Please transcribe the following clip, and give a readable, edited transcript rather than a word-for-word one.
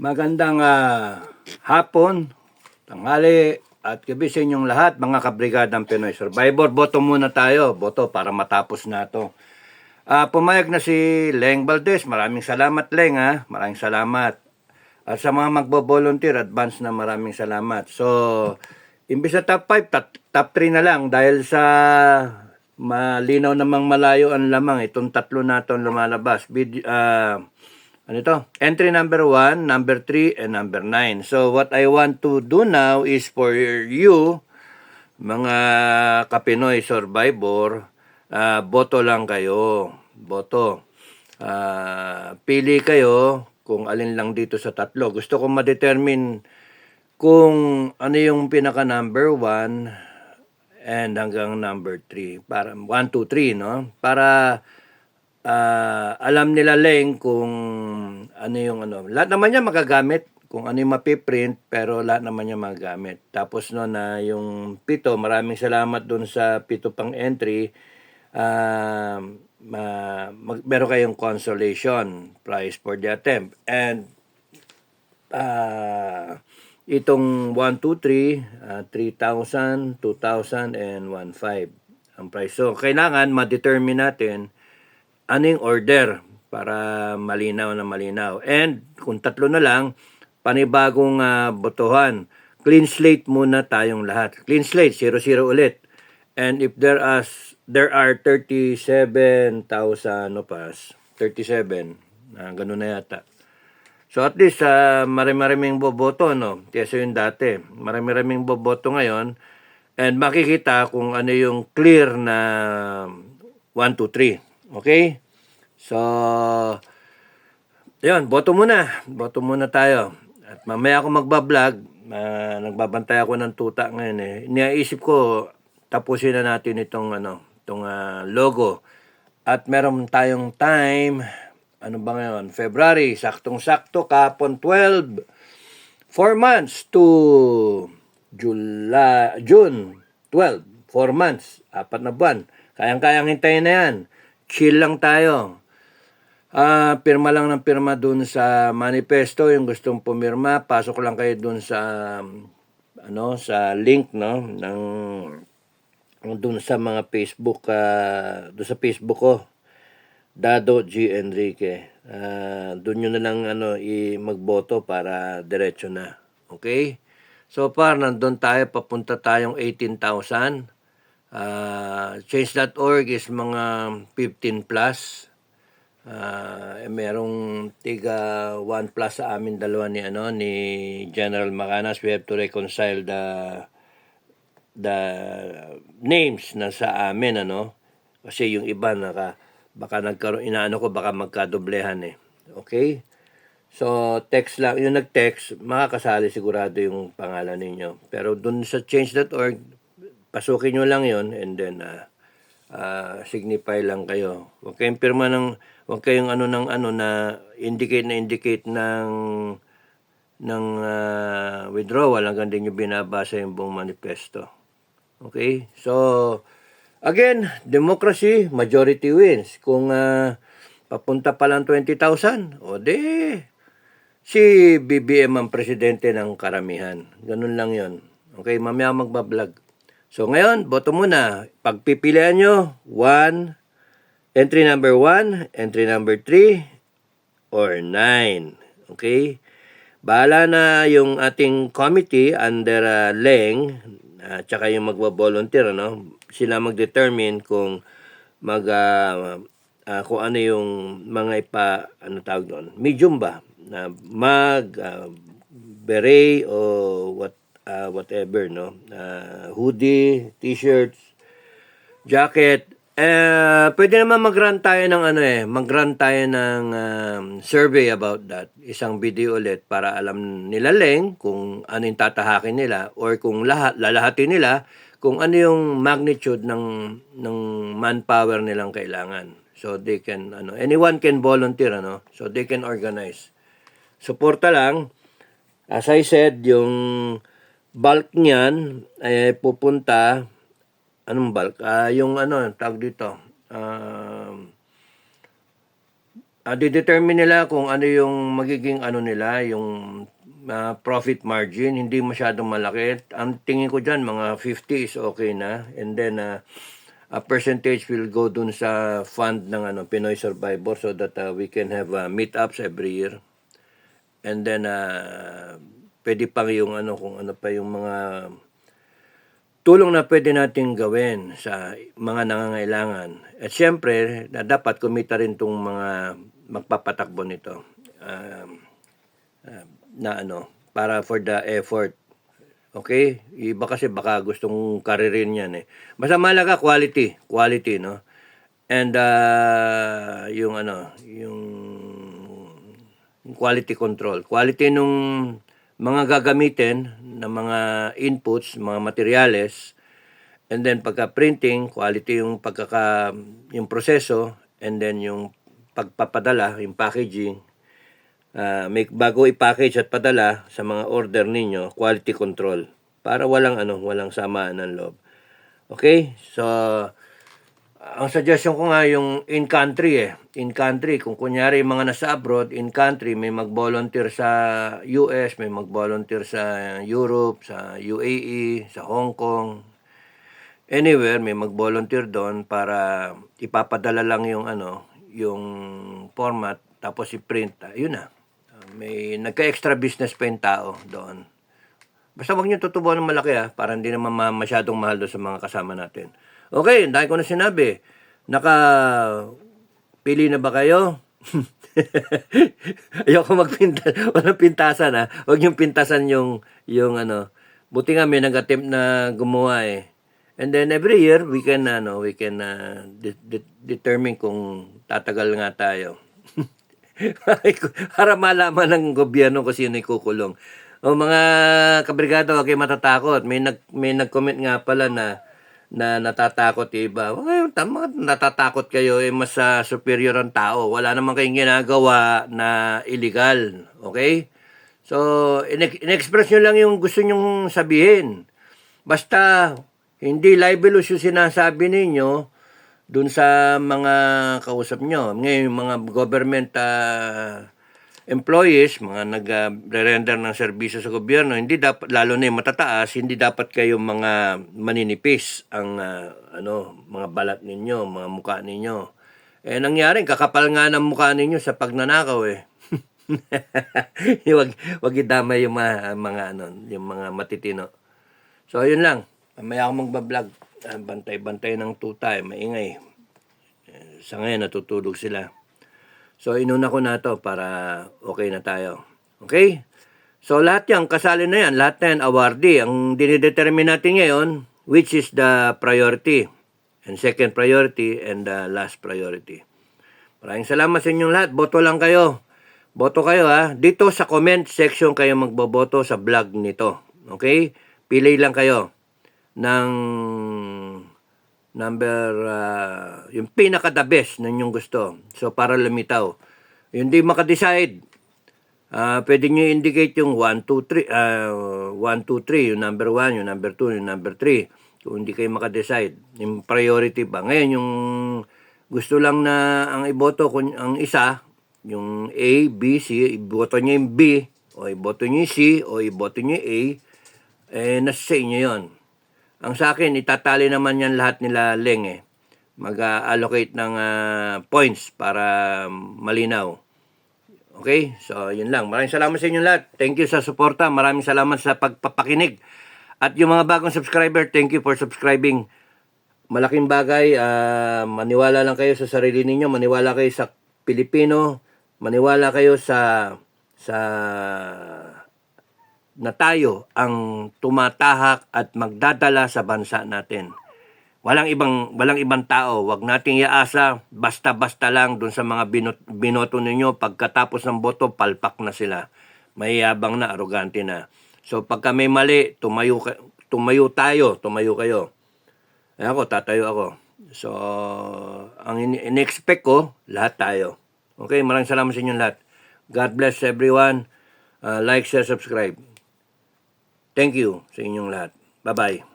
Magandang hapon, tanghali at gabi sa inyong lahat mga kabrigadang Pinoy Survivor. Boto muna tayo, boto para matapos na to. Pumayag na si Leng Valdez. Maraming salamat Leng maraming salamat. At sa mga magbo-volunteer, advance na maraming salamat. So, imbis na top 5, top 3 na lang dahil sa malinaw namang malayo ang lamang. Itong tatlo na itong lumalabas. Ano ito? Entry number 1, number 3, and number 9. So, what I want to do now is for you, mga Kapinoy Survivor, boto lang kayo. Boto. Pili kayo kung alin lang dito sa tatlo. Gusto ko ma-determine kung ano yung pinaka number 1 and hanggang number 3. Para 1, 2, 3, no? Para alam nila Leng kung ano yung ano. Lahat naman niya magagamit kung ano yung mapiprint, pero lahat naman niya magagamit. Tapos no na yung 7, maraming salamat dun sa 7 pang entry. Meron kayong consolation prize for the attempt. And itong 1, 2, 3, 3,000, 2,000, and 1,500 ang price. So, kailangan ma-determine natin anong order para malinaw na malinaw. And kung tatlo na lang, panibagong botohan. Clean slate muna tayong lahat. Clean slate, 0-0 ulit. And if there are 37,000 no pas, 37, ganun na yata. So at least marami-raming boboto, no? Kesa yung dati. Marami-raming boboto ngayon. And makikita kung ano yung clear na 1, 2, 3. Okay? So, yun, boto muna. Boto muna tayo. At mamaya ako magbablog. Nagbabantay ako ng tuta ngayon eh. Iniisip ko, tapusin na natin itong logo. At meron tayong time, ano ba ngayon? February, saktong-sakto, kapon 12. 4 months to June 12. 4 months, 4 na buwan. Kayang-kayang hintayin na yan. Chill lang tayo. Pirma lang ng pirma dun sa manifesto. Yung gustong pumirma, pasok lang kayo dun sa sa link, no, ng dun sa mga Facebook, dun sa Facebook ko, Dado G. Enrique. Dun nyo na lang magboto para diretso na. Okay? So far, nandun tayo, papunta tayong 18,000. Change.org is mga 15 plus. Merong tiga 1 plus sa amin dalawa ni General Macanas. We have to reconcile the names na sa amin kasi yung iba baka nagkaroon baka magkadoblehan okay, so text lang yung nag-text, makakasali sigurado yung pangalan ninyo, pero dun sa change.org pasukin nyo lang yon and then signify lang kayo. Huwag kayong pirma huwag kayong na indicate ng withdrawal hanggang din nyo binabasa yung buong manifesto. Okay? So, again, democracy, majority wins. Kung papunta pa lang 20,000, o di, si BBM ang presidente ng karamihan. Ganun lang yon. Okay, mamaya magbablog. So, ngayon, boto muna. Pagpipilian nyo, entry number 1, entry number 3, or 9. Okay? Bahala na yung ating committee under Leng, tsaka yung magwa-volunteer, sila mag-determine kung kung ano yung mga tawag doon, medium ba, beret o whatever, hoodie, t-shirts, jacket. Pwede naman mag-run tayo ng survey about that. Isang video ulit para alam nila Leng kung ano yung tatahakin nila, or kung lalahatin nila kung ano yung magnitude ng manpower nilang kailangan. So they can anyone can volunteer, so they can organize. Suporta lang. As I said, yung bulk niyan ay pupunta. Anong bulk? Yung tawag dito. Didetermine nila kung ano yung magiging ano nila, yung profit margin, hindi masyadong malaki. Ang tingin ko dyan, mga 50 is okay na. And then, a percentage will go dun sa fund ng Pinoy Survivor so that we can have meetups every year. And then, pwede pang yung kung ano pa yung mga tulong na pwede nating gawin sa mga nangangailangan. At syempre, dapat kumita rin tong mga magpapatakbo nito. Para for the effort. Okay? Iba kasi baka gustong karirin yan eh. Basta mahalaga quality, no? And yung quality control. Quality nung mga gagamitin na mga inputs, mga materyales, and then pagka-printing, quality yung yung proseso, and then yung pagpapadala, yung packaging, bago i-package at padala sa mga order ninyo, quality control para walang samaan ng loob. Okay? So ang suggestion ko nga yung in-country In-country, kung kunyari mga nasa abroad, in-country, may mag-volunteer sa US, may mag-volunteer sa Europe, sa UAE, sa Hong Kong, anywhere, may mag-volunteer doon para ipapadala lang yung yung format, tapos i-print, yun na. May nagka-extra business pa yung tao doon. Basta wag niyo tutubuan ng malaki para hindi naman masyadong mahal doon sa mga kasama natin. Okay, dahil ko na sinabi, pili na ba kayo? Ayoko magpinta, walang pintasan Huwag yung pintasan yung buti nga may nag-attempt na gumawa And then every year we can determine kung tatagal nga tayo. Para malaman ng gobyerno kung sino ikukulong. O mga kabrigado, huwag kayo matatakot. May nag-comment nga pala na natatakot iba. Tama, natatakot kayo mas superior ang tao. Wala naman kayong ginagawa na illegal. Okay? So, in-express nyo lang yung gusto nyong sabihin. Basta, hindi libelous yung sinasabi ninyo dun sa mga kausap nyo. Ngayon, yung mga government employees, mga nag-render ng serbisyo sa gobyerno, hindi dapat, lalo na yung matataas, hindi dapat kayo mga maninipis ang mga balat ninyo, mga mukha ninyo. Nangyari, kakapal nga ng mukha ninyo sa pagnanakaw wag idamay yung yung mga matitino. So, yun lang. Mamaya ako magbablog. Bantay-bantay ng tuta, maingay. Sa ngayon, natutulog sila. So, inuna ko na to para okay na tayo. Okay? So, lahat yan, kasali na yan. Lahat na yan, awardee. Ang dinidetermine natin ngayon, which is the priority. And second priority and the last priority. Maraming salamat sa inyong lahat. Boto lang kayo. Boto kayo Dito sa comment section kayo magboboto sa vlog nito. Okay? Pili lang kayo ng number, yung pinaka-the best na inyong gusto. So, para lumitaw. Yung di makadecide, pwede nyo indicate yung 1, 2, 3, 1, 2, 3, yung number 1, yung number 2, yung number 3. Kung hindi kayo makadecide, yung priority ba. Ngayon, yung gusto lang na ang iboto, ang isa, yung A, B, C, iboto nyo yung B, o iboto nyo yung C, o iboto nyo yung A, nasa sa inyo yun. Ang sa akin, itatali naman yan lahat nila Leng mag-allocate ng points para malinaw. Okay? So, yun lang. Maraming salamat sa inyo lahat. Thank you sa suporta. Maraming salamat sa pagpapakinig. At yung mga bagong subscriber, thank you for subscribing. Malaking bagay. Maniwala lang kayo sa sarili ninyo. Maniwala kayo sa Pilipino. Maniwala kayo sa na tayo ang tumatahak at magdadala sa bansa natin. Walang ibang tao. Wag nating iasa basta-basta lang dun sa mga binoto ninyo. Pagkatapos ng boto, palpak na sila. Mayabang na, arrogante na. So pagka may mali, tumayo kayo. Ako, tatayo ako. So, ang in-expect ko, lahat tayo. Okay, maraming salamat sa inyong lahat. God bless everyone. Like, share, subscribe. Thank you sa inyong lahat. Bye-bye.